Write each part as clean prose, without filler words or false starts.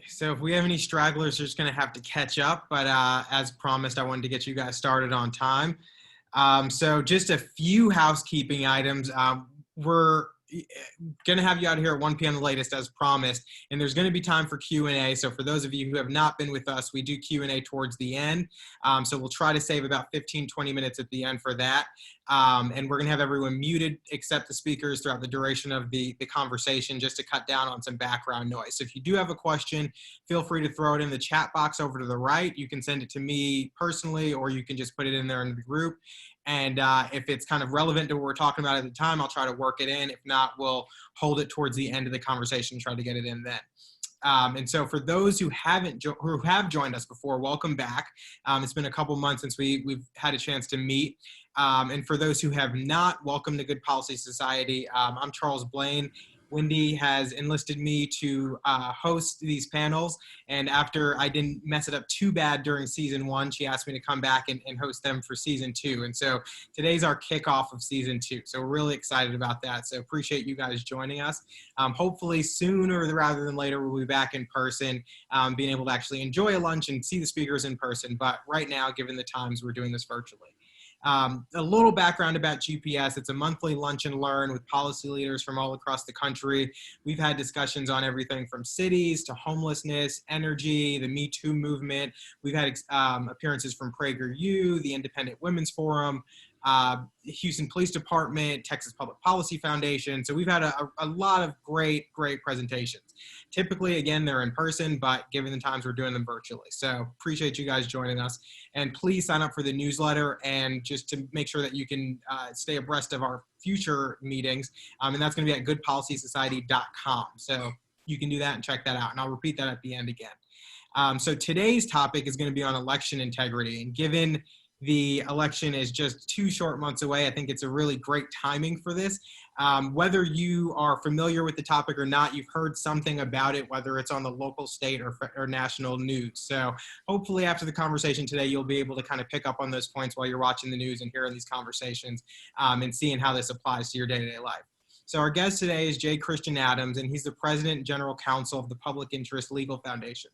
So if we have any stragglers, they're just going to have to catch up. But as promised, I wanted to get you guys started on time. So just a few housekeeping items. We're going to have you out here at 1 p.m. the latest as promised, and there's going to be time for Q&A. So for those of you who have not been with us, we do Q&A towards the end. So we'll try to save about 15, 20 minutes at the end for that. And we're going to have everyone muted except the speakers throughout the duration of the conversation, just to cut down on some background noise. So if you do have a question, feel free to throw it in the chat box over to the right. You can send it to me personally, or you can just put it in there in the group. And if it's kind of relevant to what we're talking about at the time, I'll try to work it in. If not, we'll hold it towards the end of the conversation, try to get it in then. And so for those who have joined us before, welcome back. It's been a couple months since we've had a chance to meet. And for those who have not, welcome to Good Policy Society. I'm Charles Blaine. Wendy has enlisted me to host these panels, and after I didn't mess it up too bad during season 1, she asked me to come back and host them for season 2. And so today's our kickoff of season 2. So we're really excited about that. So appreciate you guys joining us. Hopefully sooner rather than later, we'll be back in person, being able to actually enjoy a lunch and see the speakers in person. But right now, given the times, we're doing this virtually. A little background about GPS. It's a monthly lunch and learn with policy leaders from all across the country. We've had discussions on everything from cities to homelessness, energy, the Me Too movement. We've had appearances from PragerU, the Independent Women's Forum, Houston Police Department, Texas Public Policy Foundation. So we've had a lot of great presentations. Typically, again, they're in person, but given the times, we're doing them virtually. So appreciate you guys joining us. And please sign up for the newsletter, and just to make sure that you can stay abreast of our future meetings. And that's going to be at goodpolicysociety.com. So you can do that and check that out. And I'll repeat that at the end again. So today's topic is going to be on election integrity. And given the election is just 2 short months away, I think it's a really great timing for this. Whether you are familiar with the topic or not, you've heard something about it, whether it's on the local, state, or national news. So hopefully after the conversation today, you'll be able to kind of pick up on those points while you're watching the news and hearing these conversations, and seeing how this applies to your day-to-day life. So our guest today is J. Christian Adams, and he's the President and General Counsel of the Public Interest Legal Foundation,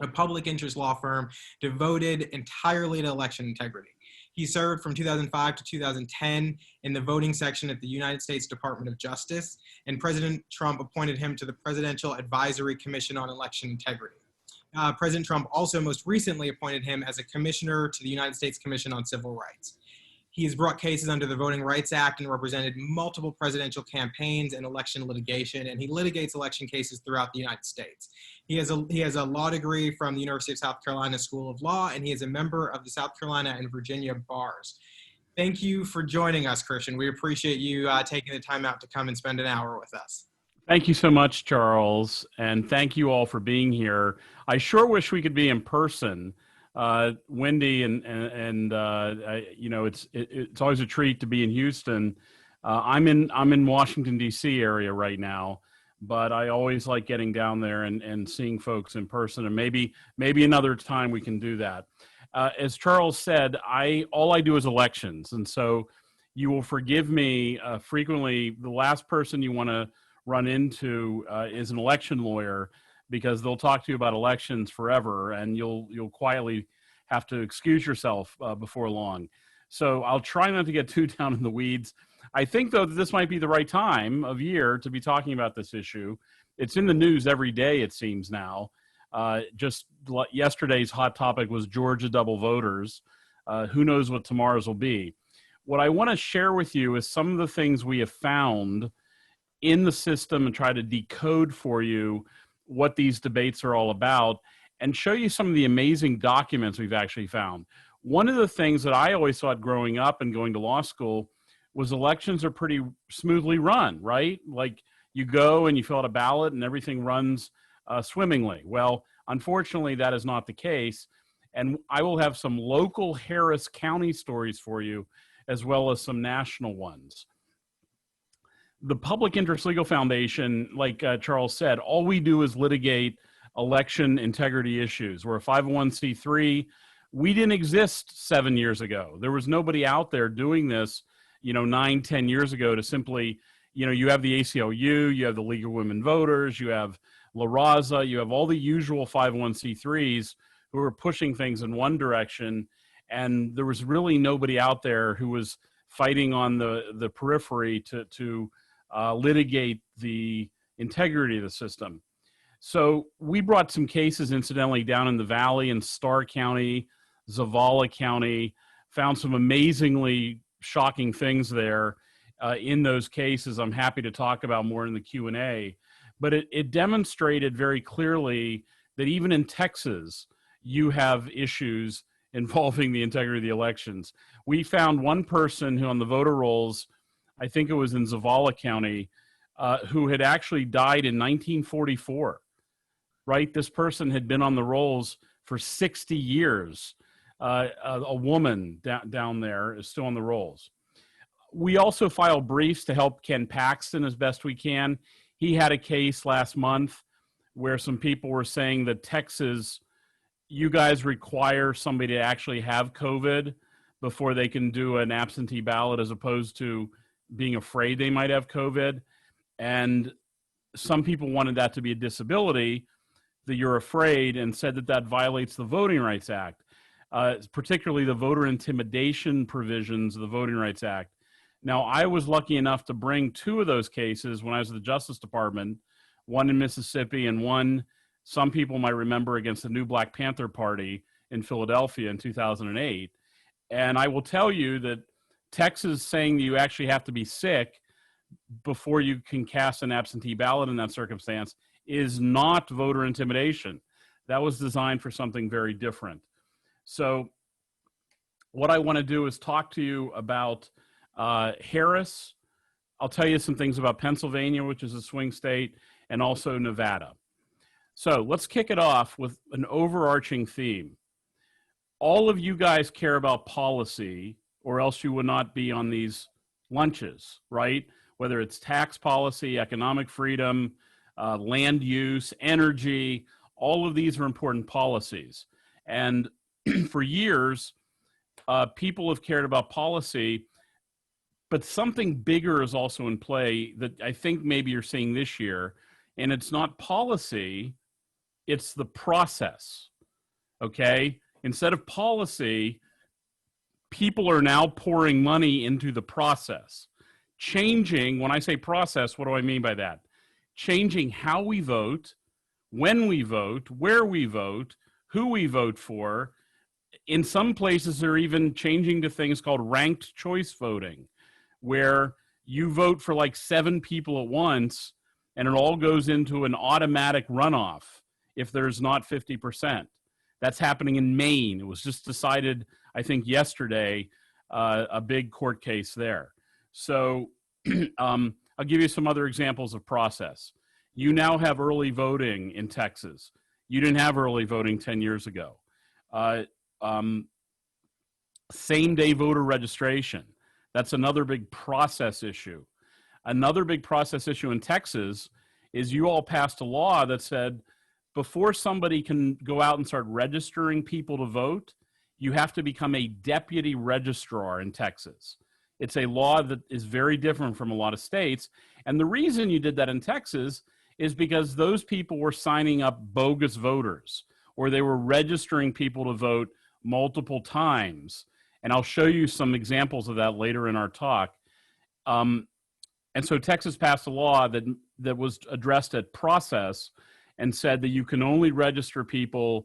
a public interest law firm devoted entirely to election integrity. He served from 2005 to 2010 in the voting section at the United States Department of Justice, and President Trump appointed him to the Presidential Advisory Commission on Election Integrity. President Trump also most recently appointed him as a commissioner to the United States Commission on Civil Rights. He has brought cases under the Voting Rights Act and represented multiple presidential campaigns and election litigation, and he litigates election cases throughout the United States. He has a law degree from the University of South Carolina School of Law, and he is a member of the South Carolina and Virginia bars. Thank you for joining us, Christian. We appreciate you taking the time out to come and spend an hour with us. Thank you so much, Charles, and thank you all for being here. I sure wish we could be in person. Wendy and you know, it's always a treat to be in Houston. I'm in Washington D.C. area right now, but I always like getting down there and seeing folks in person, and maybe another time we can do that. As Charles said, all I do is elections, and so you will forgive me. Frequently, the last person you want to run into is an election lawyer, because they'll talk to you about elections forever, and you'll quietly have to excuse yourself before long. So I'll try not to get too down in the weeds. I think, though, that this might be the right time of year to be talking about this issue. It's in the news every day, it seems now. Just yesterday's hot topic was Georgia double voters. Who knows what tomorrow's will be? What I want to share with you is some of the things we have found in the system, and try to decode for you what these debates are all about, and show you some of the amazing documents we've actually found. One of the things that I always thought growing up and going to law school was elections are pretty smoothly run, right? Like, you go and you fill out a ballot and everything runs swimmingly. Well, unfortunately, that is not the case. And I will have some local Harris County stories for you, as well as some national ones. The Public Interest Legal Foundation, like Charles said, all we do is litigate election integrity issues. We're a 501c3. We didn't exist 7 years ago. There was nobody out there doing this, 9, 10 years ago to simply, you have the ACLU, you have the League of Women Voters, you have La Raza, you have all the usual 501c3s who are pushing things in one direction, and there was really nobody out there who was fighting on the periphery to litigate the integrity of the system. So we brought some cases, incidentally, down in the Valley in Starr County, Zavala County, found some amazingly shocking things there in those cases. I'm happy to talk about more in the Q&A, but it demonstrated very clearly that even in Texas, you have issues involving the integrity of the elections. We found one person who on the voter rolls, I think it was in Zavala County, who had actually died in 1944, right? This person had been on the rolls for 60 years. A woman down there is still on the rolls. We also filed briefs to help Ken Paxton as best we can. He had a case last month where some people were saying that Texas, you guys require somebody to actually have COVID before they can do an absentee ballot, as opposed to being afraid they might have COVID. And some people wanted that to be a disability, that you're afraid, and said that that violates the Voting Rights Act, particularly the voter intimidation provisions of the Voting Rights Act. Now, I was lucky enough to bring two of those cases when I was at the Justice Department, one in Mississippi and one, some people might remember, against the New Black Panther Party in Philadelphia in 2008. And I will tell you that Texas saying that you actually have to be sick before you can cast an absentee ballot in that circumstance is not voter intimidation. That was designed for something very different. So what I want to do is talk to you about Harris. I'll tell you some things about Pennsylvania, which is a swing state, and also Nevada. So let's kick it off with an overarching theme. All of you guys care about policy, or else you would not be on these lunches, right? Whether it's tax policy, economic freedom, land use, energy, all of these are important policies. And for years, people have cared about policy, but something bigger is also in play that I think maybe you're seeing this year, and it's not policy, it's the process, okay? Instead of policy, people are now pouring money into the process. Changing, when I say process, what do I mean by that? Changing how we vote, when we vote, where we vote, who we vote for. In some places, they're even changing to things called ranked choice voting, where you vote for like 7 people at once, and it all goes into an automatic runoff if there's not 50%. That's happening in Maine. It was just decided, I think, yesterday, a big court case there. So I'll give you some other examples of process. You now have early voting in Texas. You didn't have early voting 10 years ago. Same-day voter registration. That's another big process issue. Another big process issue in Texas is you all passed a law that said before somebody can go out and start registering people to vote, you have to become a deputy registrar in Texas. It's a law that is very different from a lot of states. And the reason you did that in Texas is because those people were signing up bogus voters, or they were registering people to vote multiple times. And I'll show you some examples of that later in our talk. And so Texas passed a law that was addressed at process and said that you can only register people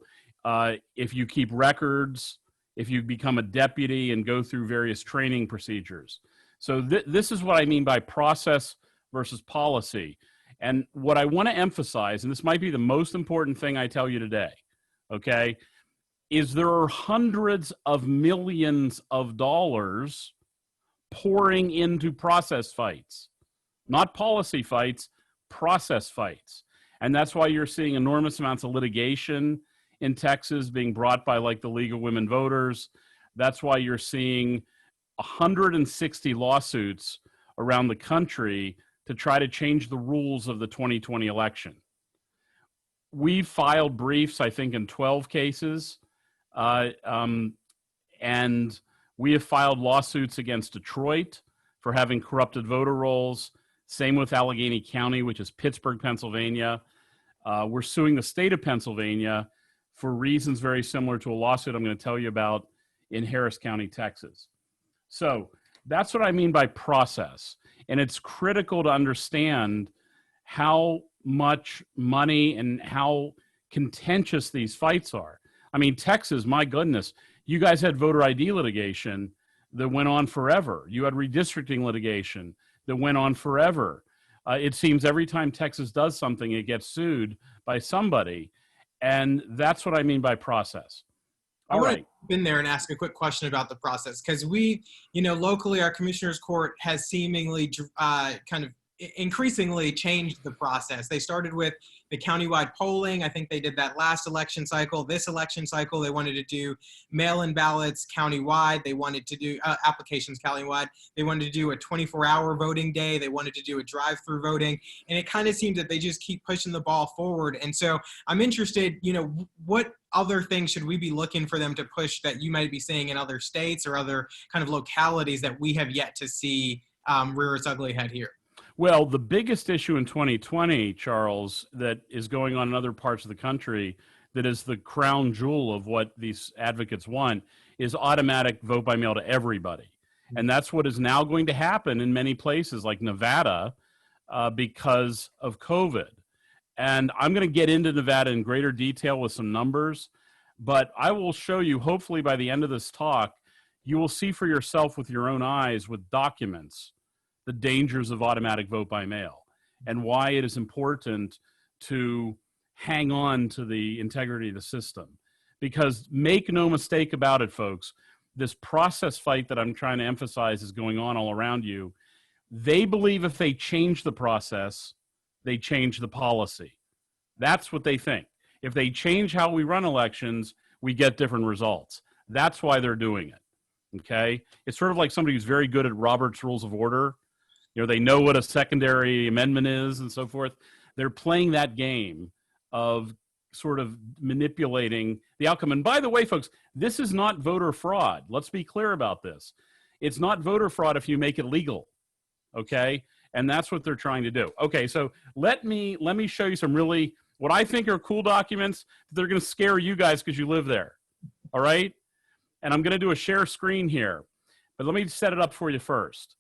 if you keep records, if you become a deputy and go through various training procedures. So this is what I mean by process versus policy. And what I want to emphasize, and this might be the most important thing I tell you today, okay, is there are hundreds of millions of dollars pouring into process fights, not policy fights, process fights. And that's why you're seeing enormous amounts of litigation in Texas being brought by like the League of Women Voters. That's why you're seeing 160 lawsuits around the country to try to change the rules of the 2020 election. We've filed briefs, I think, in 12 cases, and we have filed lawsuits against Detroit for having corrupted voter rolls. Same with Allegheny County, which is Pittsburgh, Pennsylvania. We're suing the state of Pennsylvania for reasons very similar to a lawsuit I'm going to tell you about in Harris County, Texas. So that's what I mean by process. And it's critical to understand how much money and how contentious these fights are. I mean, Texas, my goodness, you guys had voter ID litigation that went on forever. You had redistricting litigation that went on forever. It seems every time Texas does something, it gets sued by somebody. And that's what I mean by process. I want to jump in there and ask a quick question about the process, because we, locally, our commissioners court has seemingly kind of increasingly changed the process. They started with the countywide polling. I think they did that last election cycle. This election cycle, they wanted to do mail-in ballots countywide. They wanted to do applications countywide. They wanted to do a 24-hour voting day. They wanted to do a drive-through voting. And it kind of seems that they just keep pushing the ball forward. And so I'm interested, what other things should we be looking for them to push that you might be seeing in other states or other kind of localities that we have yet to see rear its ugly head here? Well, the biggest issue in 2020, Charles, that is going on in other parts of the country, that is the crown jewel of what these advocates want, is automatic vote by mail to everybody. And that's what is now going to happen in many places like Nevada because of COVID. And I'm going to get into Nevada in greater detail with some numbers, but I will show you, hopefully by the end of this talk, you will see for yourself with your own eyes with documents the dangers of automatic vote by mail and why it is important to hang on to the integrity of the system. Because make no mistake about it, folks, this process fight that I'm trying to emphasize is going on all around you. They believe if they change the process, they change the policy. That's what they think. If they change how we run elections, we get different results. That's why they're doing it, okay? It's sort of like somebody who's very good at Robert's Rules of Order. They know what a secondary amendment is and so forth. They're playing that game of sort of manipulating the outcome. And by the way, folks, this is not voter fraud. Let's be clear about this. It's not voter fraud if you make it legal, okay? And that's what they're trying to do. Okay, so let me show you some really, what I think are cool documents. They're going to scare you guys because you live there, all right? And I'm going to do a share screen here, but let me set it up for you first.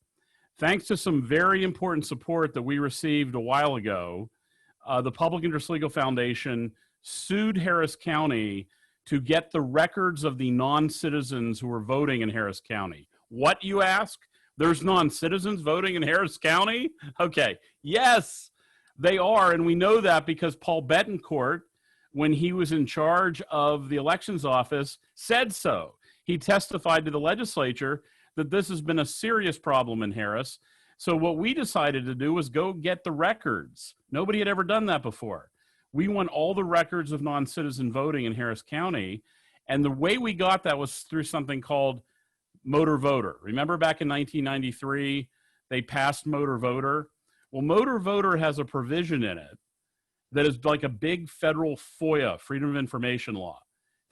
Thanks to some very important support that we received a while ago, the Public Interest Legal Foundation sued Harris County to get the records of the non-citizens who were voting in Harris County. What, you ask? There's non-citizens voting in Harris County? Okay, yes, they are, and we know that because Paul Betancourt, when he was in charge of the elections office, said so. He testified to the legislature that this has been a serious problem in Harris. So what we decided to do was go get the records. Nobody had ever done that before. We want all the records of non-citizen voting in Harris County. And the way we got that was through something called Motor Voter. Remember back in 1993, they passed Motor Voter? Well, Motor Voter has a provision in it that is like a big federal FOIA, Freedom of Information law,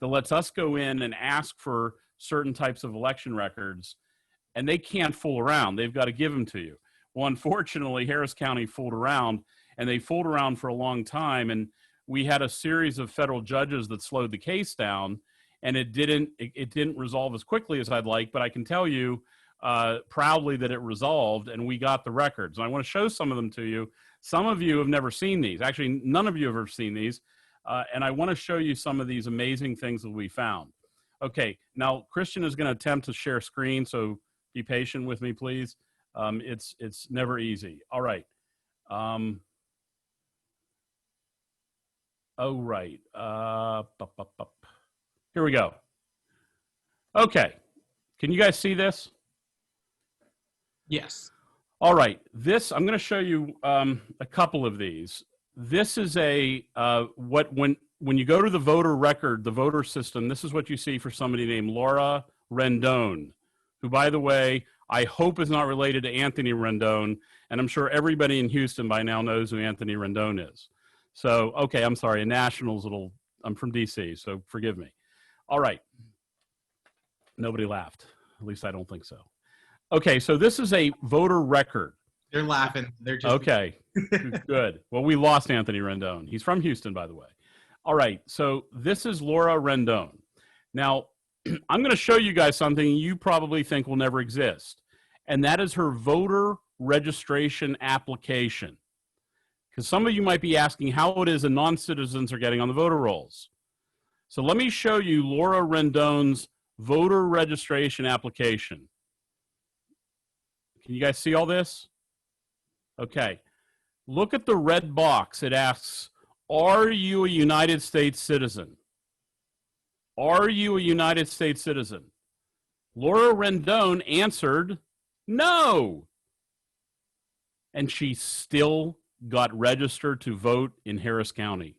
that lets us go in and ask for certain types of election records. And they can't fool around. They've got to give them to you. Well, unfortunately, Harris County fooled around, and they fooled around for a long time. And we had a series of federal judges that slowed the case down, and it didn't resolve as quickly as I'd like. But I can tell you proudly that it resolved, and we got the records. And I want to show some of them to you. Some of you have never seen these. Actually, none of you have ever seen these. And I want to show you some of these amazing things that we found. Okay, now Christian is going to attempt to share screen, so be patient with me, please. It's never easy. All right. Oh, right. Here we go. Okay. Can you guys see this? Yes. All right. This, I'm going to show you a couple of these. This is a, when you go to the voter record, the voter system, this is what you see for somebody named Laura Rendon, who, by the way, I hope is not related to Anthony Rendon, and I'm sure everybody in Houston by now knows who Anthony Rendon is. So, okay, I'm sorry, a Nationals I'm from DC, so forgive me. All right. Nobody laughed. At least I don't think so. Okay, so this is a voter record. They're laughing. They're just okay. Good. Well, we lost Anthony Rendon. He's from Houston, by the way. All right. So this is Laura Rendon. Now, I'm going to show you guys something you probably think will never exist, and that is her voter registration application. Because some of you might be asking how it is that non-citizens are getting on the voter rolls. So let me show you Laura Rendon's voter registration application. Can you guys see all this? Okay. Look at the red box. It asks, are you a United States citizen? Are you a United States citizen? Laura Rendon answered, no. And she still got registered to vote in Harris County.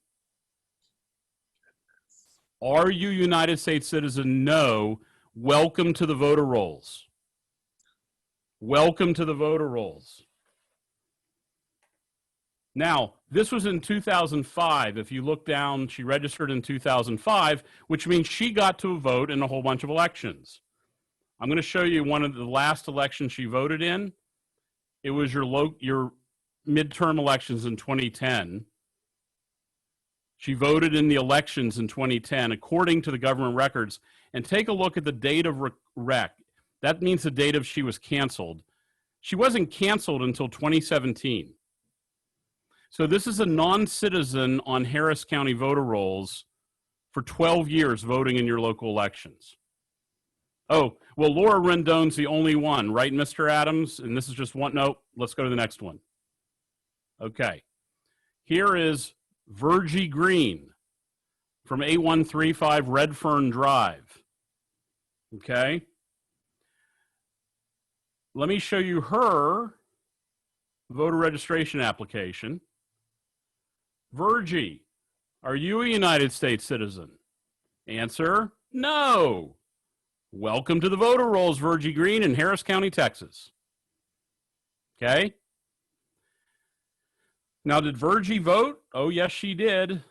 Are you a United States citizen? No. Welcome to the voter rolls. Welcome to the voter rolls. Now, this was in 2005. If you look down, she registered in 2005, which means she got to vote in a whole bunch of elections. I'm going to show you one of the last elections she voted in. It was your midterm elections in 2010. She voted in the elections in 2010, according to the government records. And take a look at the date of rec. That means the date of she was canceled. She wasn't canceled until 2017. So this is a non-citizen on Harris County voter rolls for 12 years voting in your local elections. Oh, well, Laura Rendon's the only one, right, Mr. Adams? And this is just one. No, let's go to the next one. Okay. Here is Virgie Green from 8135 Red Fern Drive. Okay. Let me show you her voter registration application. Virgie, are you a United States citizen? Answer, no. Welcome to the voter rolls, Virgie Green in Harris County, Texas. Okay. Now, did Virgie vote? Oh, yes, she did.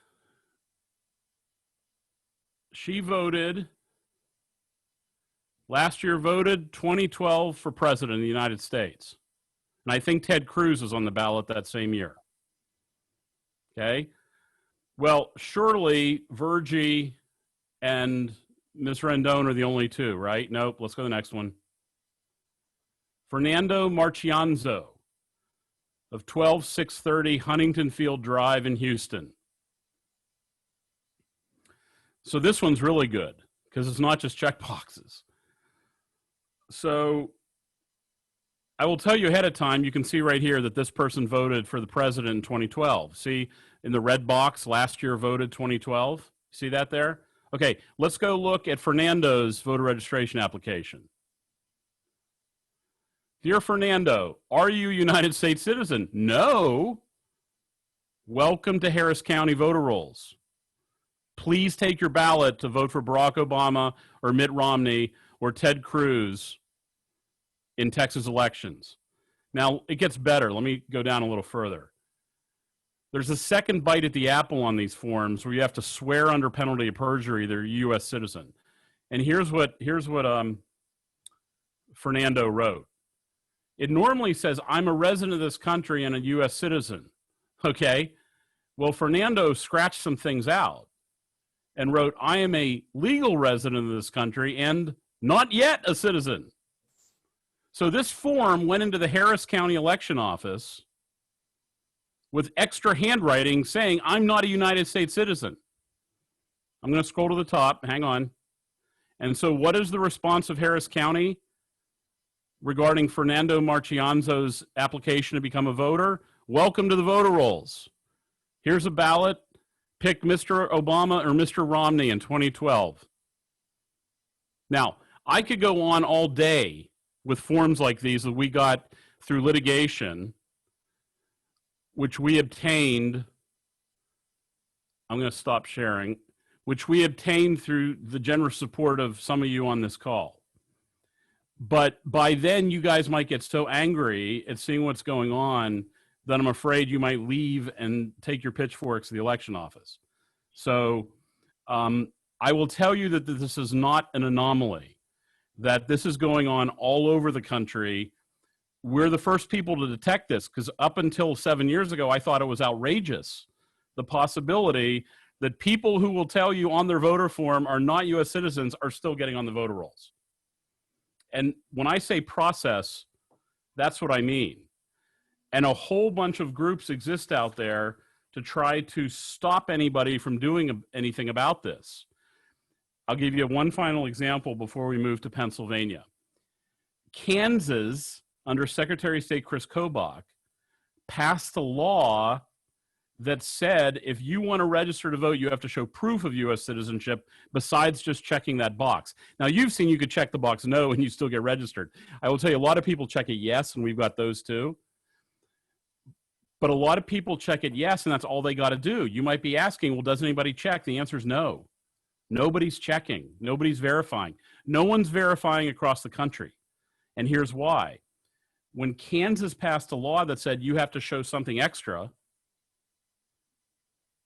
She voted, last year voted 2012 for president of the United States. And I think Ted Cruz was on the ballot that same year. Okay. Well, surely Virgie and Ms. Rendon are the only two, right? Nope. Let's go to the next one. Fernando Marchianzo of 12630 Huntington Field Drive in Houston. So this one's really good because it's not just check boxes. So I will tell you ahead of time, you can see right here that this person voted for the president in 2012. See in the red box, last year voted 2012. See that there? Okay, let's go look at Fernando's voter registration application. Dear Fernando, are you a United States citizen? No. Welcome to Harris County voter rolls. Please take your ballot to vote for Barack Obama or Mitt Romney or Ted Cruz in Texas elections. Now, it gets better. Let me go down a little further. There's a second bite at the apple on these forms where you have to swear under penalty of perjury they're a U.S. citizen. And here's what Fernando wrote. It normally says, I'm a resident of this country and a U.S. citizen. Okay? Well, Fernando scratched some things out and wrote, I am a legal resident of this country and not yet a citizen. So this form went into the Harris County election office with extra handwriting saying, I'm not a United States citizen. I'm going to scroll to the top. Hang on. And so what is the response of Harris County regarding Fernando Marchianzo's application to become a voter? Welcome to the voter rolls. Here's a ballot. Pick Mr. Obama or Mr. Romney in 2012. Now, I could go on all day with forms like these that we got through litigation, which we obtained. I'm going to stop sharing, which we obtained through the generous support of some of you on this call. But by then, you guys might get so angry at seeing what's going on that I'm afraid you might leave and take your pitchforks to the election office. So I will tell you that this is not an anomaly, that this is going on all over the country. we're the first people to detect this, because up until 7 years ago, I thought it was outrageous, the possibility that people who will tell you on their voter form are not U.S. citizens are still getting on the voter rolls. And when I say process, that's what I mean. And a whole bunch of groups exist out there to try to stop anybody from doing anything about this. I'll give you one final example before we move to Pennsylvania. Kansas, under Secretary of State Chris Kobach, passed a law that said if you want to register to vote, you have to show proof of U.S. citizenship besides just checking that box. Now, you've seen you could check the box no and you still get registered. I will tell you, a lot of people check it yes, and we've got those too. But a lot of people check it yes, and that's all they got to do. You might be asking, well, does anybody check? The answer is no. Nobody's checking. Nobody's verifying. No one's verifying across the country. And here's why. When Kansas passed a law that said you have to show something extra,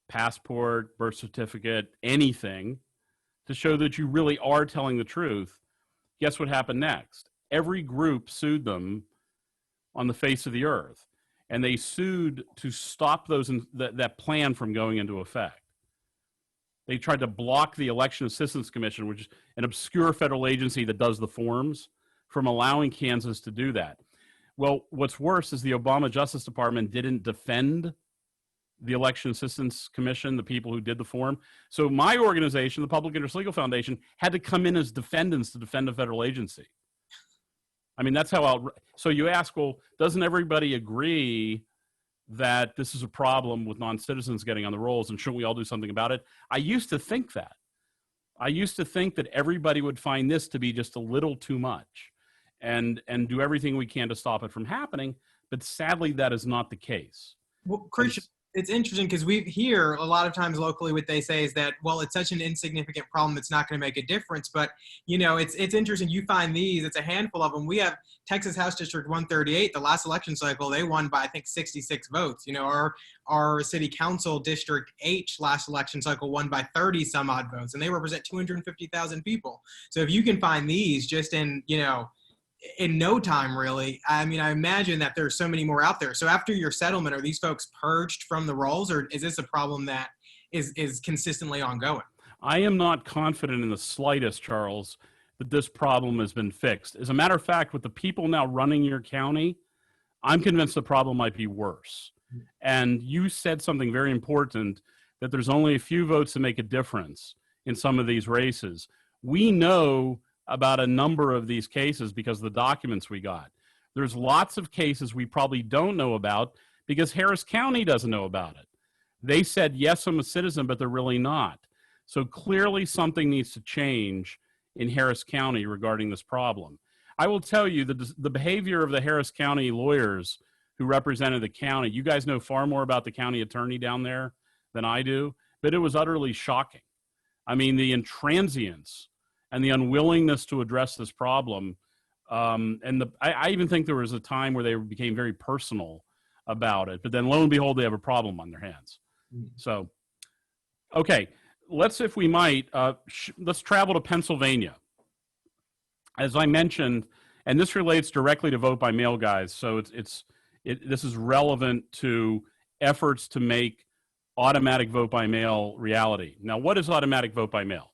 passport, birth certificate, anything, to show that you really are telling the truth, guess what happened next? Every group sued them on the face of the earth. And they sued to stop that plan from going into effect. They tried to block the Election Assistance Commission, which is an obscure federal agency that does the forms, from allowing Kansas to do that. Well, what's worse is the Obama Justice Department didn't defend the Election Assistance Commission, the people who did the form. So my organization, the Public Interest Legal Foundation, had to come in as defendants to defend a federal agency. I mean, that's how so you ask, well, doesn't everybody agree that this is a problem with non-citizens getting on the rolls, and shouldn't we all do something about it? I used to think that. I used to think that everybody would find this to be just a little too much and do everything we can to stop it from happening, but sadly that is not the case. Well, Christian, it's interesting because we hear a lot of times locally what they say is that, well, it's such an insignificant problem, it's not going to make a difference. But, you know, it's interesting. You find these, it's a handful of them. We have Texas House District 138, the last election cycle, they won by, I think, 66 votes. You know, our city council District H last election cycle won by 30 some odd votes, and they represent 250,000 people. So if you can find these just in, you know, in no time, really. I mean, I imagine that there's so many more out there. So after your settlement, are these folks purged from the rolls, or is this a problem that is consistently ongoing? I am not confident in the slightest, Charles, that this problem has been fixed. As a matter of fact, with the people now running your county, I'm convinced the problem might be worse. And you said something very important, that there's only a few votes that make a difference in some of these races. We know about a number of these cases because of the documents we got. There's lots of cases we probably don't know about because Harris County doesn't know about it. They said, yes, I'm a citizen, but they're really not. So clearly something needs to change in Harris County regarding this problem. I will tell you that the behavior of the Harris County lawyers who represented the county, you guys know far more about the county attorney down there than I do, but it was utterly shocking. I mean, the intransience and the unwillingness to address this problem. I even think there was a time where they became very personal about it, but then lo and behold, they have a problem on their hands. So, okay, let's, if we might, let's travel to Pennsylvania. As I mentioned, and this relates directly to vote by mail, guys, so this is relevant to efforts to make automatic vote by mail reality. Now, what is automatic vote by mail?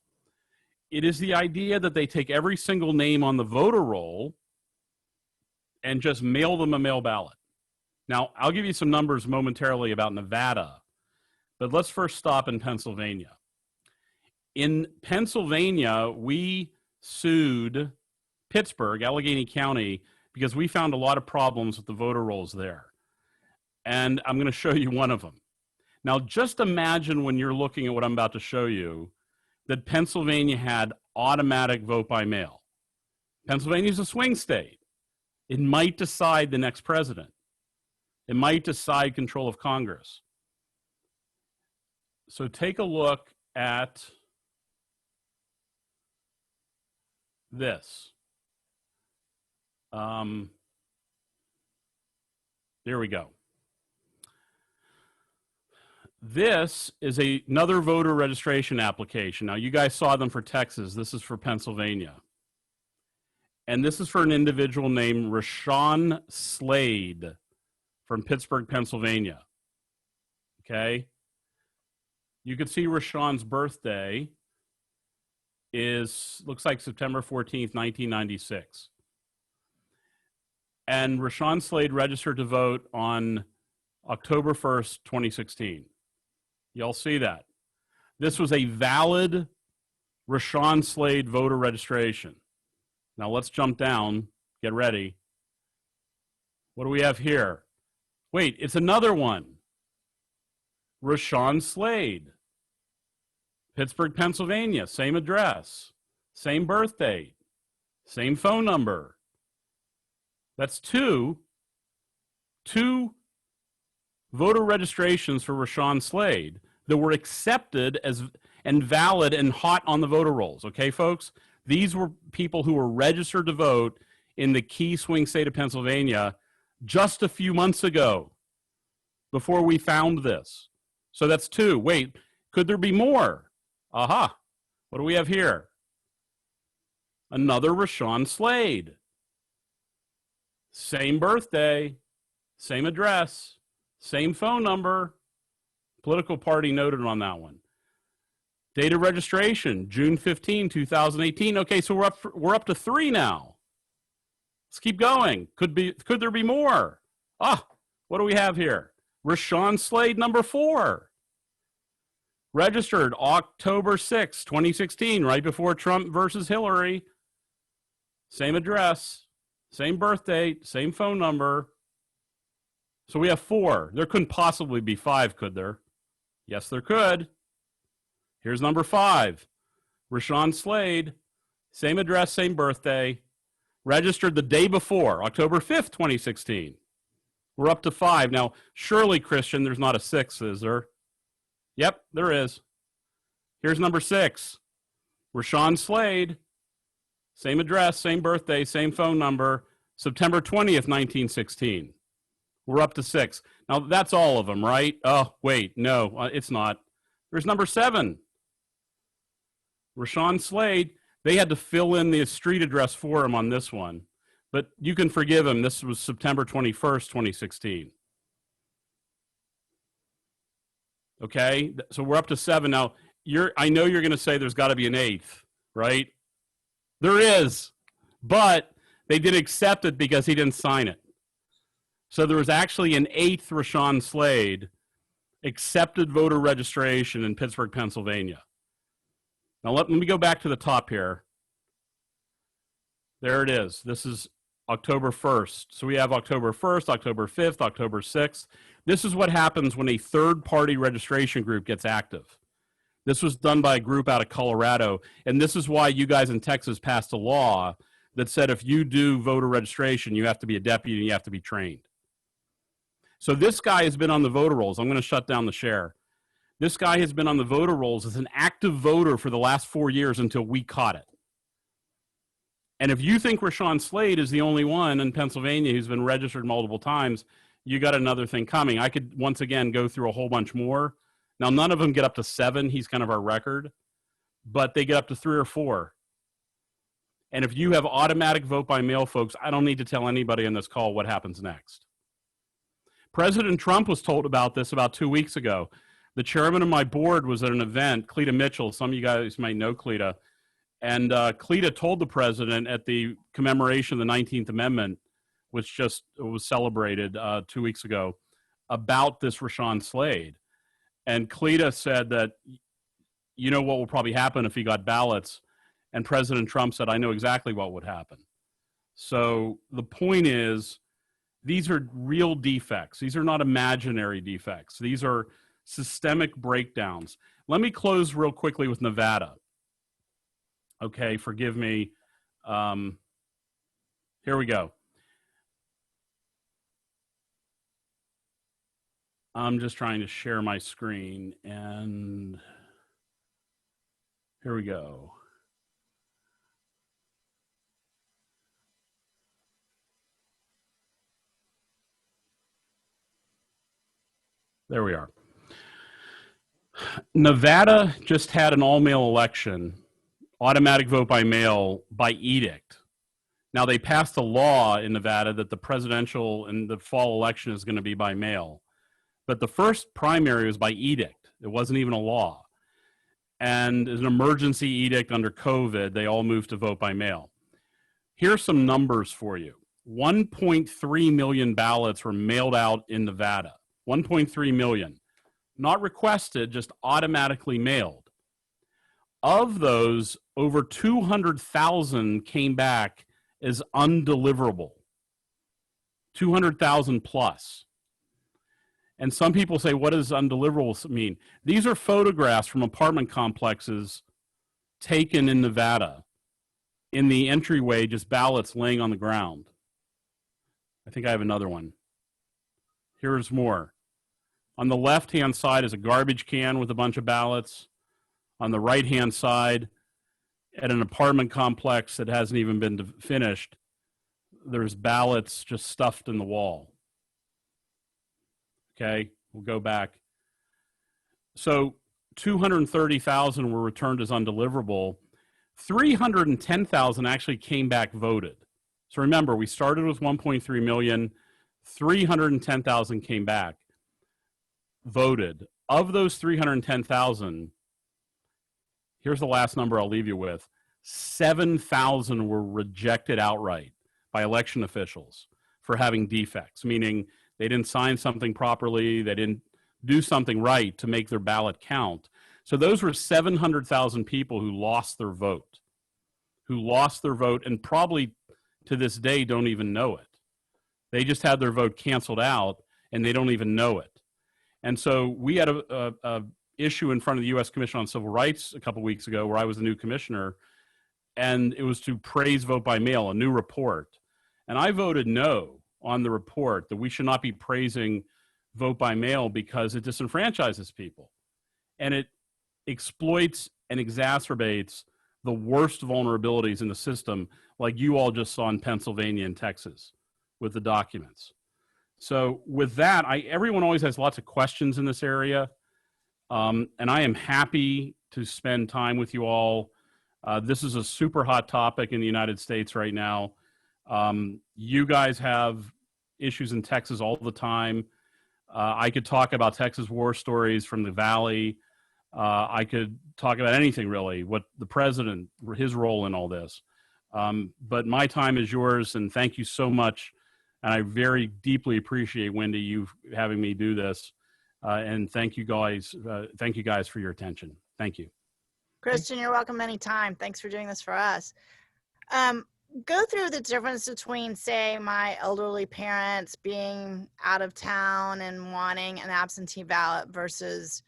It is the idea that they take every single name on the voter roll and just mail them a mail ballot. Now, I'll give you some numbers momentarily about Nevada, but let's first stop in Pennsylvania. In Pennsylvania, we sued Pittsburgh, Allegheny County, because we found a lot of problems with the voter rolls there. And I'm going to show you one of them. Now, just imagine when you're looking at what I'm about to show you, that Pennsylvania had automatic vote by mail. Pennsylvania is a swing state. It might decide the next president. It might decide control of Congress. So take a look at this. There we go. This is another voter registration application. Now, you guys saw them for Texas. This is for Pennsylvania. And this is for an individual named Rashawn Slade from Pittsburgh, Pennsylvania. Okay. You can see Rashawn's birthday looks like September 14th, 1996. And Rashawn Slade registered to vote on October 1st, 2016. Y'all see that? This was a valid Rashawn Slade voter registration. Now let's jump down, get ready. What do we have here? Wait, it's another one. Rashawn Slade, Pittsburgh, Pennsylvania, same address, same birth date, same phone number. That's two voter registrations for Rashawn Slade that were accepted as and valid and hot on the voter rolls. Okay, folks? These were people who were registered to vote in the key swing state of Pennsylvania just a few months ago before we found this. So that's two. Wait, could there be more? Aha. What do we have here? Another Rashawn Slade. Same birthday, same address, same phone number. Political party noted on that one. Date of registration, June 15, 2018. Okay, so we're up to three now. Let's keep going. Could there be more? Ah, what do we have here? Rashawn Slade, number 4. Registered October 6, 2016, right before Trump versus Hillary. Same address, same birth date, same phone number. So we have 4. There couldn't possibly be 5, could there? Yes, there could. Here's number 5. Rashawn Slade, same address, same birthday, registered the day before, October 5th, 2016. We're up to 5. Now, surely, Christian, there's not a 6, is there? Yep, there is. Here's number 6. Rashawn Slade, same address, same birthday, same phone number, September 20th, 1916. We're up to 6. Now, that's all of them, right? Oh, wait, no, it's not. There's number 7. Rashawn Slade, they had to fill in the street address for him on this one. But you can forgive him. This was September 21st, 2016. Okay, so we're up to 7 now. I know you're going to say there's got to be an 8th, right? There is, but they didn't accept it because he didn't sign it. So there was actually an 8th Rashawn Slade accepted voter registration in Pittsburgh, Pennsylvania. Now let me go back to the top here. There it is. This is October 1st. So we have October 1st, October 5th, October 6th. This is what happens when a third-party registration group gets active. This was done by a group out of Colorado, and this is why you guys in Texas passed a law that said if you do voter registration, you have to be a deputy and you have to be trained. So this guy has been on the voter rolls. I'm going to shut down the share. This guy has been on the voter rolls as an active voter for the last 4 years until we caught it. And if you think Rashawn Slade is the only one in Pennsylvania who's been registered multiple times, you got another thing coming. I could, once again, go through a whole bunch more. Now, none of them get up to 7. He's kind of our record. But they get up to 3 or 4. And if you have automatic vote by mail, folks, I don't need to tell anybody on this call what happens next. President Trump was told about this about 2 weeks ago. The chairman of my board was at an event, Cleta Mitchell. Some of you guys might know Cleta. And Cleta told the president at the commemoration of the 19th Amendment, which just was celebrated 2 weeks ago, about this Rashawn Slade. And Cleta said that, you know what will probably happen if he got ballots? And President Trump said, I know exactly what would happen. So the point is, these are real defects. These are not imaginary defects. These are systemic breakdowns. Let me close real quickly with Nevada. Okay, forgive me. Here we go. I'm just trying to share my screen, and here we go. There we are. Nevada just had an all-mail election, automatic vote by mail by edict. Now, they passed a law in Nevada that the presidential and the fall election is going to be by mail. But the first primary was by edict. It wasn't even a law. And as an emergency edict under COVID, they all moved to vote by mail. Here's some numbers for you. 1.3 million ballots were mailed out in Nevada. 1.3 million. Not requested, just automatically mailed. Of those, over 200,000 came back as undeliverable. 200,000 plus. And some people say, what does undeliverable mean? These are photographs from apartment complexes taken in Nevada. In the entryway, just ballots laying on the ground. I think I have another one. Here's more. On the left-hand side is a garbage can with a bunch of ballots. On the right-hand side, at an apartment complex that hasn't even been finished, there's ballots just stuffed in the wall. Okay, we'll go back. So 230,000 were returned as undeliverable. 310,000 actually came back voted. So remember, we started with 1.3 million, 310,000 came back voted. Of those 310,000, here's the last number I'll leave you with. 7,000 were rejected outright by election officials for having defects, meaning they didn't sign something properly, they didn't do something right to make their ballot count. So those were 700,000 people who lost their vote, and probably to this day don't even know it. They just had their vote canceled out and they don't even know it. And so we had a issue in front of the U.S. Commission on Civil Rights a couple weeks ago where I was the new commissioner, and it was to praise vote by mail, a new report. And I voted no on the report that we should not be praising vote by mail because it disenfranchises people. And it exploits and exacerbates the worst vulnerabilities in the system, like you all just saw in Pennsylvania and Texas with the documents. So with that, everyone always has lots of questions in this area. And I am happy to spend time with you all. This is a super hot topic in the United States right now. You guys have issues in Texas all the time. I could talk about Texas war stories from the Valley. I could talk about anything really, what the president, his role in all this. But my time is yours, and thank you so much. And I very deeply appreciate, Wendy, you having me do this. And thank you guys for your attention. Thank you. Christian, you're welcome anytime. Thanks for doing this for us. Go through the difference between, say, my elderly parents being out of town and wanting an absentee ballot versus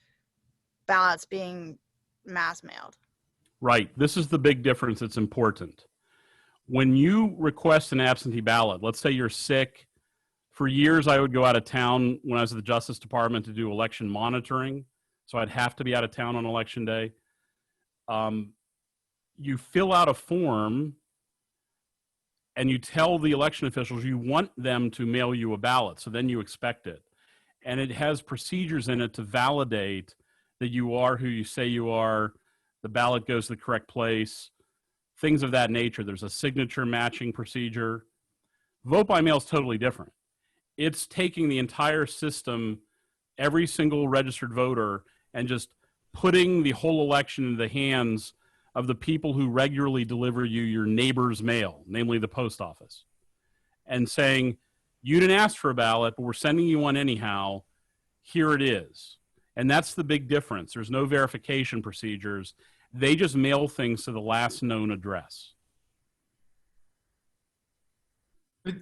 ballots being mass mailed. Right. This is the big difference that's important. When you request an absentee ballot, let's say you're sick. For years, I would go out of town when I was at the Justice Department to do election monitoring. So I'd have to be out of town on election day. You fill out a form and you tell the election officials you want them to mail you a ballot. So then you expect it. And it has procedures in it to validate that you are who you say you are. The ballot goes to the correct place. Things of that nature. There's a signature matching procedure. Vote by mail is totally different. It's taking the entire system, every single registered voter, and just putting the whole election into the hands of the people who regularly deliver you your neighbor's mail, namely the post office, and saying, you didn't ask for a ballot, but we're sending you one anyhow. Here it is. And that's the big difference. There's no verification procedures. They just mail things to the last known address.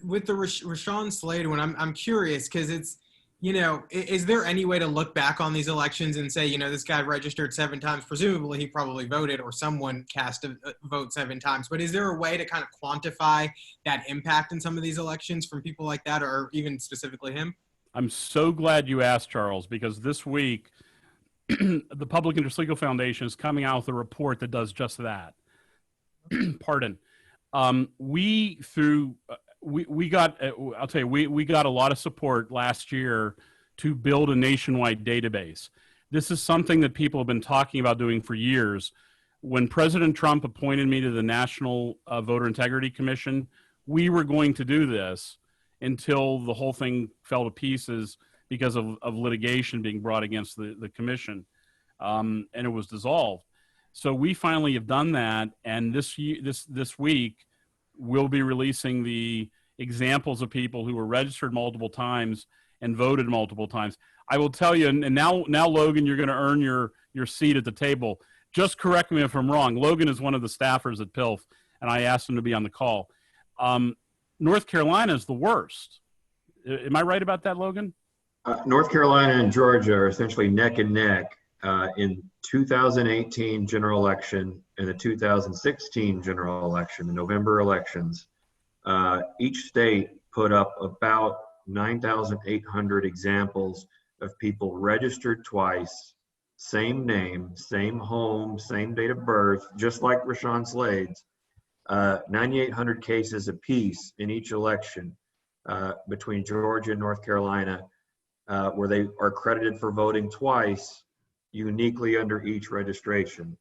With the Rashawn Slade one, I'm curious because it's, you know, is there any way to look back on these elections and say, you know, this guy registered 7 times, presumably he probably voted, or someone cast a vote 7 times, but is there a way to kind of quantify that impact in some of these elections from people like that, or even specifically him? I'm so glad you asked, Charles, because this week, the Public Interest Legal Foundation is coming out with a report that does just that. Pardon. We got a lot of support last year to build a nationwide database. This is something that people have been talking about doing for years. When President Trump appointed me to the National Voter Integrity Commission, we were going to do this until the whole thing fell to pieces because of litigation being brought against the commission, and it was dissolved. So we finally have done that, and this week we'll be releasing the examples of people who were registered multiple times and voted multiple times. I will tell you, and now Logan, you're going to earn your seat at the table. Just correct me if I'm wrong. Logan is one of the staffers at PILF, and I asked him to be on the call. North Carolina is the worst. Am I right about that, Logan? North Carolina and Georgia are essentially neck and neck in 2018 general election and the 2016 general election, the November elections. Each state put up about 9,800 examples of people registered twice, same name, same home, same date of birth, just like Rashawn Slade's. 9,800 cases apiece in each election between Georgia and North Carolina, where they are credited for voting twice, uniquely under each registration.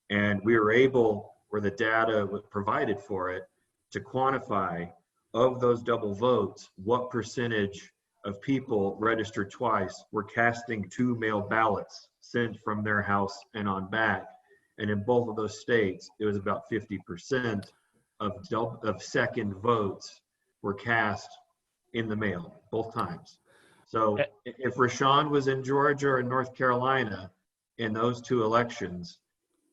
And we were able, where the data was provided for it, to quantify of those double votes, what percentage of people registered twice were casting 2 mail ballots sent from their house and on back. And in both of those states, it was about 50% of second votes were cast in the mail, both times. So if Rashawn was in Georgia or North Carolina in those 2 elections,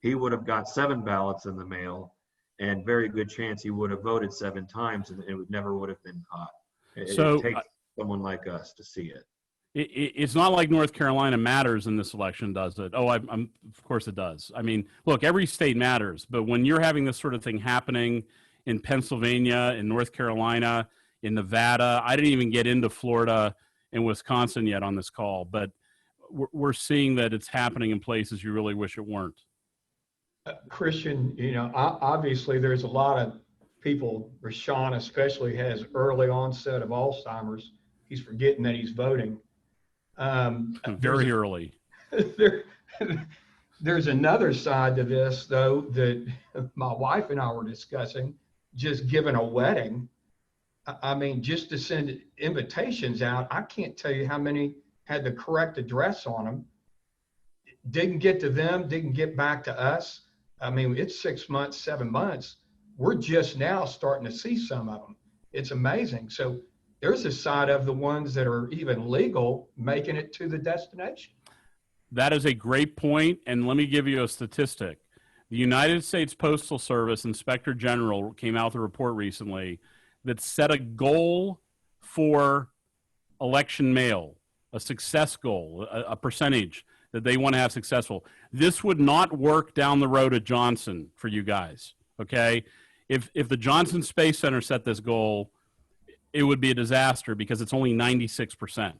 he would have got 7 ballots in the mail, and very good chance he would have voted 7 times, and it never would have been caught. It takes someone like us to see it. It's not like North Carolina matters in this election, does it? Oh, of course it does. I mean, look, every state matters, but when you're having this sort of thing happening in Pennsylvania, in North Carolina, in Nevada, I didn't even get into Florida and Wisconsin yet on this call, but we're seeing that it's happening in places you really wish it weren't. Christian, you know, obviously there's a lot of people, Rashawn especially has early onset of Alzheimer's. He's forgetting that he's voting. Very early. There's another side to this, though, that my wife and I were discussing, just given a wedding. I mean, just to send invitations out, I can't tell you how many had the correct address on them. Didn't get to them, didn't get back to us. I mean, it's 6 months, 7 months. We're just now starting to see some of them. It's amazing. So there's a side of the ones that are even legal making it to the destination. That is a great point, and let me give you a statistic. The United States Postal Service Inspector General came out with a report recently that set a goal for election mail, a success goal, a percentage that they want to have successful. This would not work down the road at Johnson for you guys, okay? If the Johnson Space Center set this goal, it would be a disaster because it's only 96%.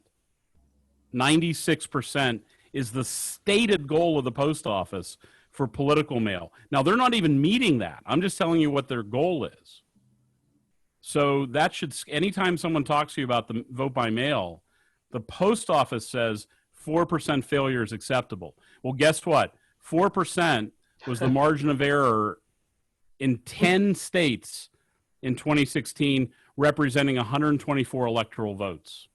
96% is the stated goal of the post office for political mail. Now, they're not even meeting that. I'm just telling you what their goal is. So that should, anytime someone talks to you about the vote by mail, the post office says 4% failure is acceptable. Well, guess what? 4% was the margin of error in 10 states in 2016, representing 124 electoral votes.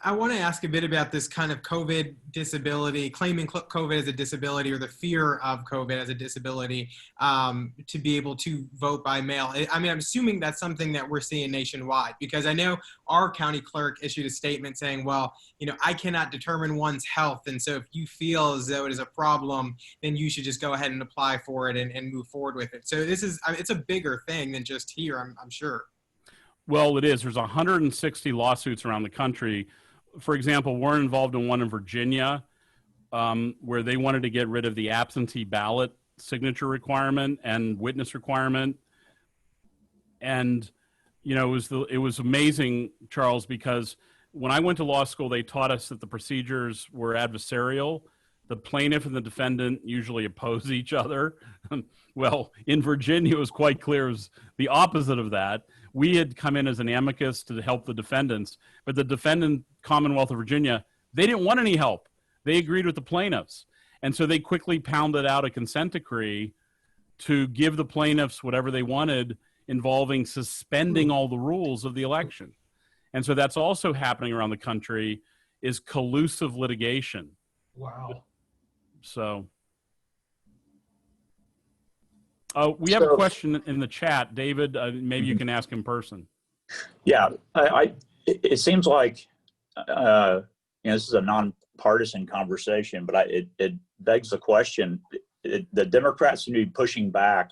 I want to ask a bit about this kind of COVID disability, claiming COVID as a disability or the fear of COVID as a disability to be able to vote by mail. I mean, I'm assuming that's something that we're seeing nationwide, because I know our county clerk issued a statement saying, well, you know, I cannot determine one's health. And so if you feel as though it is a problem, then you should just go ahead and apply for it and move forward with it. So this is, it's a bigger thing than just here, I'm sure. Well, it is. There's 160 lawsuits around the country. For example, we're involved in one in Virginia where they wanted to get rid of the absentee ballot signature requirement and witness requirement. And, you know, it was amazing, Charles, because when I went to law school, they taught us that the procedures were adversarial. The plaintiff and the defendant usually oppose each other. Well, in Virginia, it was quite clear it was the opposite of that. We had come in as an amicus to help the defendants, but the defendant, Commonwealth of Virginia, they didn't want any help. They agreed with the plaintiffs. And so they quickly pounded out a consent decree to give the plaintiffs whatever they wanted involving suspending all the rules of the election. And so that's also happening around the country, is collusive litigation. Wow. So we have a question in the chat. David, maybe you can ask in person. Yeah, it seems like this is a nonpartisan conversation, but it begs the question: the Democrats seem to be pushing back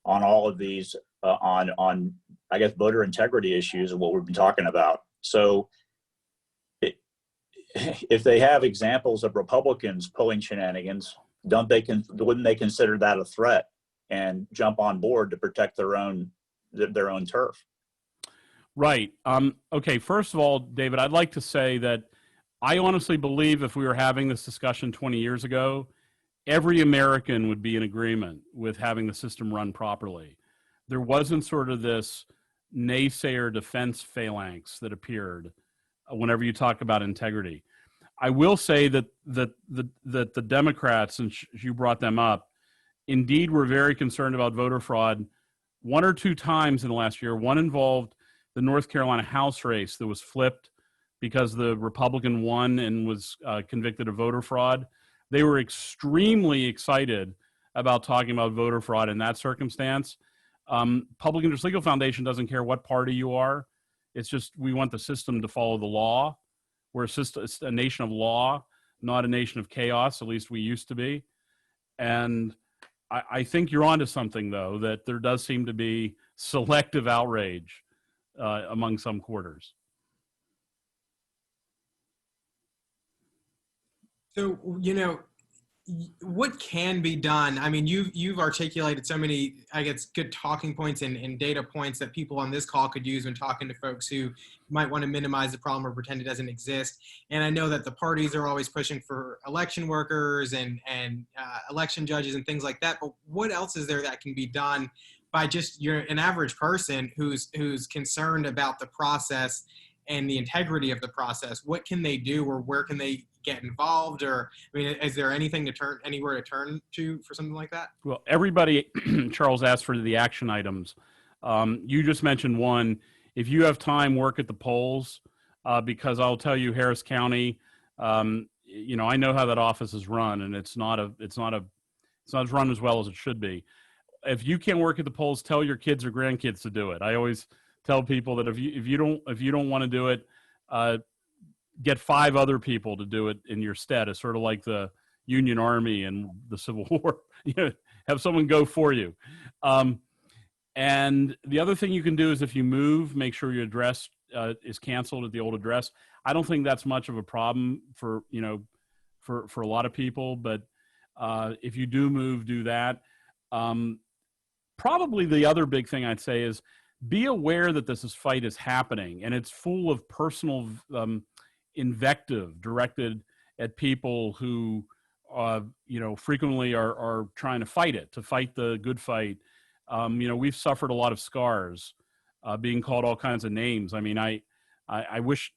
on all of these on I guess voter integrity issues and what we've been talking about. So, if they have examples of Republicans pulling shenanigans, wouldn't they consider that a threat and jump on board to protect their own turf? Right. Okay. First of all, David, I'd like to say that I honestly believe if we were having this discussion 20 years ago, every American would be in agreement with having the system run properly. There wasn't sort of this naysayer defense phalanx that appeared whenever you talk about integrity. I will say that the Democrats, and you brought them up, indeed were very concerned about voter fraud one or two times in the last year. One involved the North Carolina House race that was flipped because the Republican won and was convicted of voter fraud. They were extremely excited about talking about voter fraud in that circumstance. Public Interest Legal Foundation doesn't care what party you are. It's just we want the system to follow the law. We're a nation of law, not a nation of chaos. At least we used to be. And I think you're onto something, though, that there does seem to be selective outrage among some quarters. So, what can be done? I mean, you've articulated so many, I guess, good talking points and data points that people on this call could use when talking to folks who might want to minimize the problem or pretend it doesn't exist. And I know that the parties are always pushing for election workers and election judges and things like that. But what else is there that can be done by just an average person who's concerned about the process and the integrity of the process? What can they do, or where can they get involved? Or, I mean, is there anything anywhere to turn to for something like that? Well, everybody, Charles, asked for the action items. You just mentioned one. If you have time, work at the polls, because I'll tell you, Harris County, I know how that office is run, and it's not run as well as it should be. If you can't work at the polls, tell your kids or grandkids to do it. I always tell people that if you don't want to do it, get 5 other people to do it in your stead. It's sort of like the Union Army and the Civil War. Have someone go for you. And the other thing you can do is if you move, make sure your address is canceled at the old address. I don't think that's much of a problem for a lot of people, but if you do move, do that. Probably the other big thing I'd say is be aware that this fight is happening, and it's full of personal invective directed at people who, frequently are trying to fight the good fight. We've suffered a lot of scars, being called all kinds of names. I mean, I wish,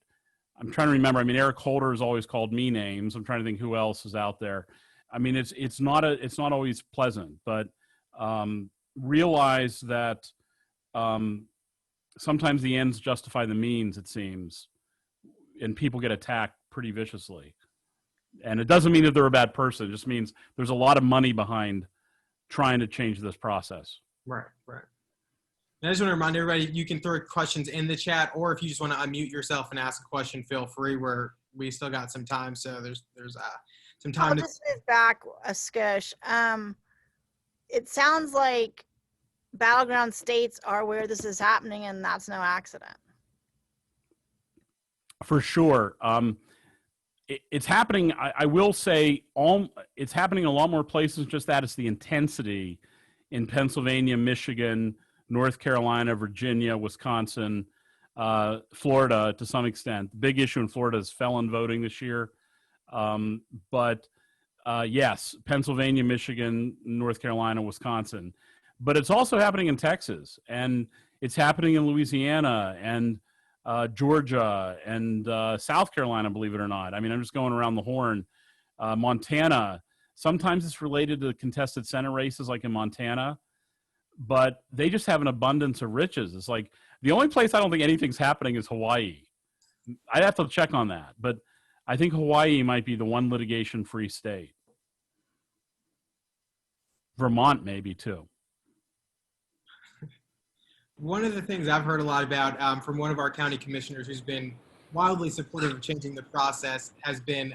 I'm trying to remember. I mean, Eric Holder has always called me names. I'm trying to think who else is out there. I mean, it's not always pleasant, but realize that sometimes the ends justify the means, it seems, and people get attacked pretty viciously. And it doesn't mean that they're a bad person. It just means there's a lot of money behind trying to change this process. Right. And I just want to remind everybody, you can throw questions in the chat, or if you just want to unmute yourself and ask a question, feel free. We still got some time, so there's some time. I'll just move back a skosh. It sounds like battleground states are where this is happening, and that's no accident. For sure. It's happening. I will say it's happening in a lot more places. Just that it's the intensity in Pennsylvania, Michigan, North Carolina, Virginia, Wisconsin, Florida to some extent. The big issue in Florida is felon voting this year. But yes, Pennsylvania, Michigan, North Carolina, Wisconsin. But it's also happening in Texas, and it's happening in Louisiana and Georgia and South Carolina, believe it or not. I mean, I'm just going around the horn. Montana, Sometimes it's related to contested Senate races like in Montana, but they just have an abundance of riches. It's like the only place I don't think anything's happening is Hawaii. I'd have to check on that, but I think Hawaii might be the one litigation-free state. Vermont maybe too. One of the things I've heard a lot about from one of our county commissioners who's been wildly supportive of changing the process has been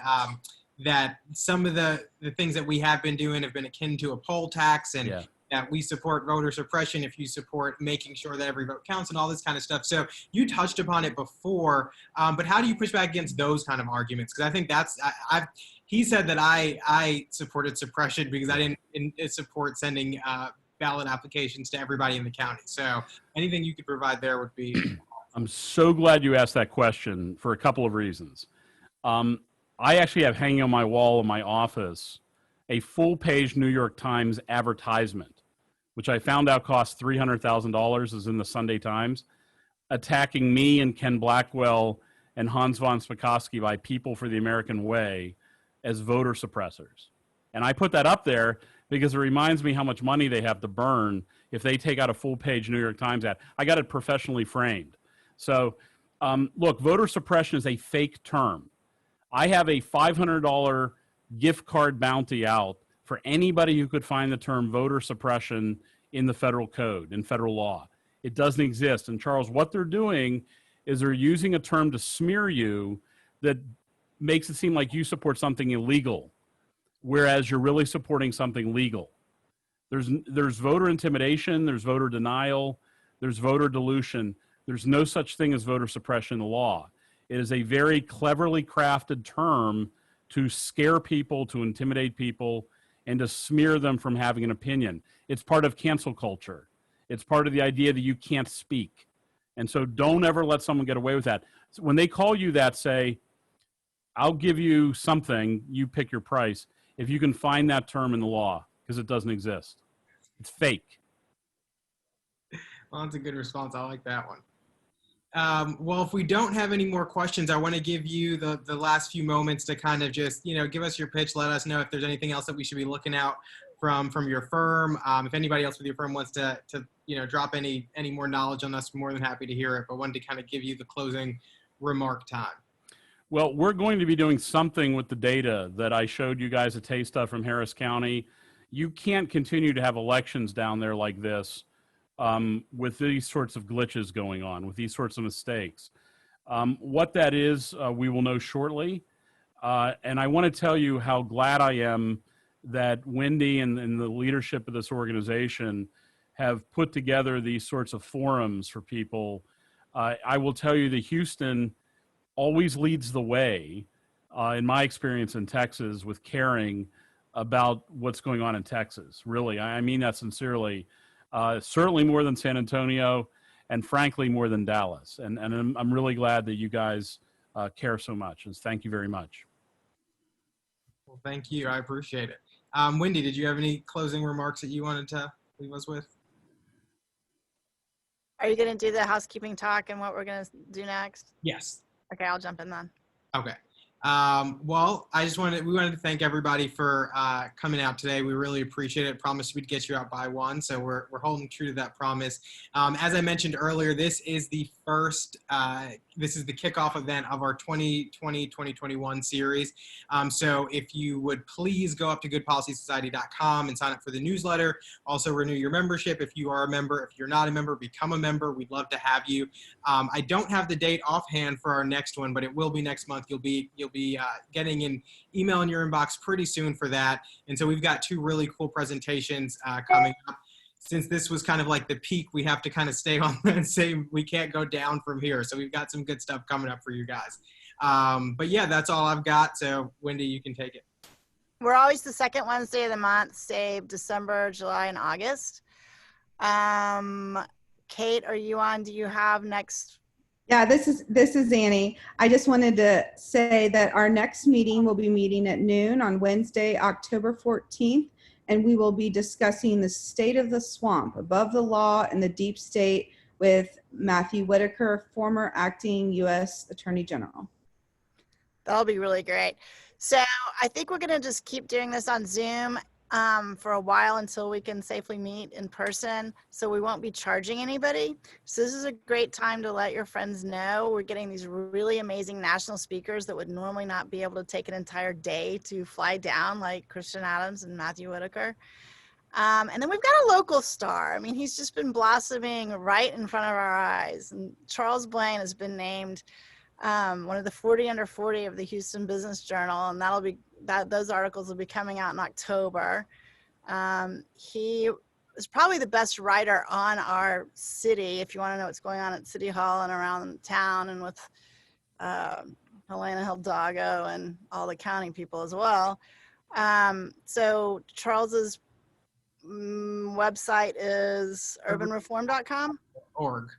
that some of the things that we have been doing have been akin to a poll tax, and Yeah. that we support voter suppression if you support making sure that every vote counts and all this kind of stuff. So you touched upon it before, but how do you push back against those kind of arguments? Because I think he said that I supported suppression because I didn't support sending ballot applications to everybody in the county. So anything you could provide there would be. I'm so glad you asked that question for a couple of reasons. I actually have hanging on my wall in my office a full-page New York Times advertisement, which I found out cost $300,000, is in the Sunday Times, attacking me and Ken Blackwell and Hans von Spakovsky by People for the American Way as voter suppressors. And I put that up there because it reminds me how much money they have to burn if they take out a full-page New York Times ad. I got it professionally framed. So, look, voter suppression is a fake term. I have a $500 gift card bounty out for anybody who could find the term voter suppression in the federal code, in federal law. It doesn't exist. And Charles, what they're doing is they're using a term to smear you that makes it seem like you support something illegal, whereas you're really supporting something legal. There's voter intimidation, there's voter denial, there's voter dilution. There's no such thing as voter suppression in the law. It is a very cleverly crafted term to scare people, to intimidate people, and to smear them from having an opinion. It's part of cancel culture. It's part of the idea that you can't speak. And so don't ever let someone get away with that. So when they call you that, say, I'll give you something, you pick your price, if you can find that term in the law, because it doesn't exist. It's fake. Well, that's a good response. I like that one. Well, if we don't have any more questions, I want to give you the last few moments to kind of just, give us your pitch. Let us know if there's anything else that we should be looking out from your firm. If anybody else with your firm wants to drop any more knowledge on us, we're more than happy to hear it. But wanted to kind of give you the closing remark time. Well, we're going to be doing something with the data that I showed you guys a taste of from Harris County. You can't continue to have elections down there like this with these sorts of glitches going on, with these sorts of mistakes. What that is, we will know shortly. And I want to tell you how glad I am that Wendy and the leadership of this organization have put together these sorts of forums for people. I will tell you that Houston always leads the way, in my experience in Texas, with caring about what's going on in Texas. Really, I mean that sincerely. Certainly more than San Antonio, and frankly more than Dallas. And I'm really glad that you guys care so much. And thank you very much. Well, thank you. I appreciate it. Wendy, did you have any closing remarks that you wanted to leave us with? Are you going to do the housekeeping talk and what we're going to do next? Yes. Okay, I'll jump in then. Okay. Well, we wanted to thank everybody for coming out today. We really appreciate it. Promised we'd get you out by 1, so we're holding true to that promise. As I mentioned earlier, this is the kickoff event of our 2020-2021 series. So if you would please go up to goodpolicysociety.com and sign up for the newsletter. Also renew your membership if you are a member. If you're not a member, become a member. We'd love to have you. I don't have the date offhand for our next one, but it will be next month. You'll be getting an email in your inbox pretty soon for that. And so we've got 2 really cool presentations coming up. Since this was kind of like the peak, we have to kind of stay on and say we can't go down from here. So we've got some good stuff coming up for you guys. But yeah, that's all I've got. So Wendy, you can take it. We're always the second Wednesday of the month, save December, July, and August. Kate, are you on? Do you have next? Yeah, this is Annie. I just wanted to say that our next meeting will be meeting at noon on Wednesday, October 14th, and we will be discussing the state of the swamp, above the law and the deep state, with Matthew Whitaker, former acting U.S. Attorney General. That'll be really great. So I think we're going to just keep doing this on Zoom for a while until we can safely meet in person. So we won't be charging anybody. So this is a great time to let your friends know we're getting these really amazing national speakers that would normally not be able to take an entire day to fly down, like Christian Adams and Matthew Whitaker. And then we've got a local star. I mean, he's just been blossoming right in front of our eyes. And Charles Blaine has been named one of the 40 under 40 of the Houston Business Journal, and those articles will be coming out in October. He is probably the best writer on our city, if you want to know what's going on at City Hall and around town, and with Helena Hidalgo and all the county people as well. So Charles's website is urbanreform.com. Org.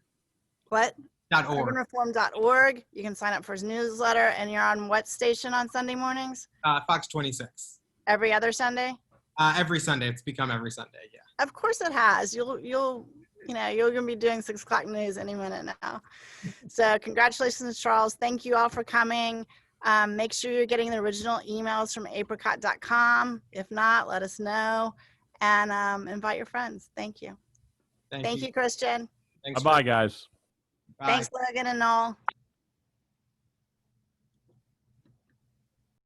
What? .org. Urbanreform.org. You can sign up for his newsletter. And you're on what station on Sunday mornings? Fox 26. Every other Sunday? Every Sunday. It's become every Sunday. Yeah. Of course it has. You're gonna be doing 6 o'clock news any minute now. So congratulations, Charles. Thank you all for coming. Make sure you're getting the original emails from apricot.com. If not, let us know, and invite your friends. Thank you. Thank you, Christian. Thanks. Bye-bye, guys. Bye. Thanks, Logan and Noel.